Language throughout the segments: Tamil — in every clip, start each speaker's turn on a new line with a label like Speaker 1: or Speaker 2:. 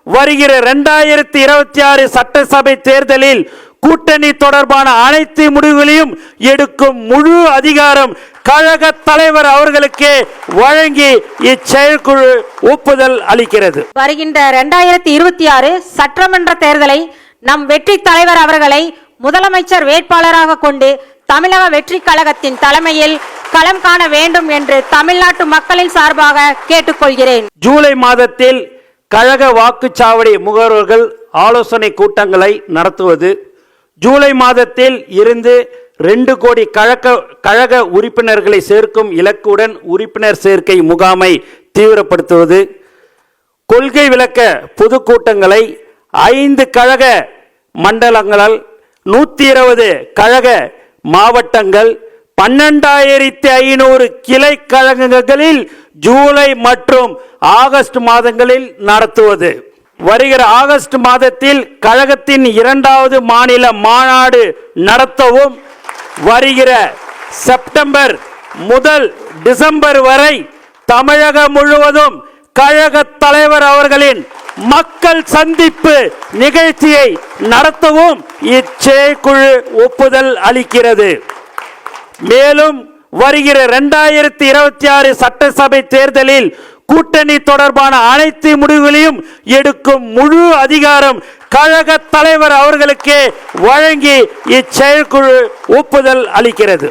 Speaker 1: வருகிற 2026 சட்டசபை தேர்தலில் கூட்டணி தொடர்பான அனைத்து முடிவுகளையும் எடுக்கும் முழு அதிகாரம் கழக தலைவர் அவர்களுக்கு வழங்கி இச்செயற்குழு ஒப்புதல் அளிக்கிறது.
Speaker 2: வருகின்ற 2026 சட்டமன்ற தேர்தலை நம் வெற்றி தலைவர் அவர்களை முதலமைச்சர் வேட்பாளராக கொண்டு தமிழக வெற்றி கழகத்தின் தலைமையில் களம் காண வேண்டும் என்று தமிழ்நாட்டு மக்களின் சார்பாக கேட்டுக்கொள்கிறேன்.
Speaker 1: ஜூலை மாதத்தில் கழக வாக்குச்சாவடி முகவர்கள் ஆலோசனை கூட்டங்களை நடத்துவது, ஜூலை மாதத்தில் இருந்து 2 கோடி கழக உறுப்பினர்களை சேர்க்கும் இலக்குடன் உறுப்பினர் சேர்க்கை முகாமை தீவிரப்படுத்துவது, கொள்கை விளக்க பொதுக்கூட்டங்களை 5 கழக மண்டலங்களால் 120 கழக மாவட்டங்கள் 12,500 கிளை கழகங்களில் ஜூலை மற்றும் ஆகஸ்ட் மாதங்களில் நடத்துவது. வருகிற ஆகஸ்ட் மாதத்தில் கழகத்தின் 2வது மாநில மாநாடு நடத்தவும், வருகிற செப்டம்பர் முதல் டிசம்பர் வரை தமிழகம் முழுவதும் கழக தலைவர் அவர்களின் மக்கள் சந்திப்பு நிகழ்ச்சியை நடத்தவும் இச்செயற்குழு ஒப்புதல் அளிக்கிறது. மேலும் வருகிற 2026 சட்டசபை தேர்தலில் கூட்டணி தொடர்பான அனைத்து முடிவுகளையும் எடுக்கும் முழு அதிகாரம் கழக தலைவர் அவர்களுக்கு வழங்கி இச்செயற்குழு ஒப்புதல் அளிக்கிறது.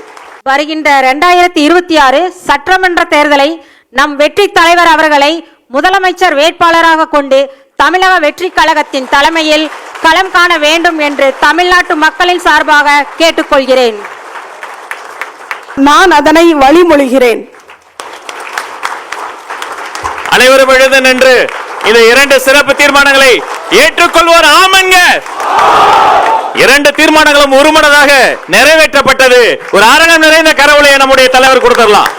Speaker 2: வருகின்ற 2026 சட்டமன்ற தேர்தலை நம் வெற்றி தலைவர் அவர்களை முதலமைச்சர் வேட்பாளராக கொண்டு தமிழக வெற்றி கழகத்தின் தலைமையில் களம் காண வேண்டும் என்று தமிழ்நாட்டு மக்களின் சார்பாக கேட்டுக்கொள்கிறேன்.
Speaker 3: நான் அதனை வழிமொழிகிறேன்.
Speaker 4: அனைவரும் எழுந்து நின்று இந்த 2 சிறப்பு தீர்மானங்களை ஏற்றுக்கொள்வோர் ஆமன்க. 2 தீர்மானங்களும் ஒருமனதாக நிறைவேற்றப்பட்டது. ஒரு அரங்கம் நிறைந்த கரவொலியை நம்முடைய தலைவர் கொடுத்துடலாம்.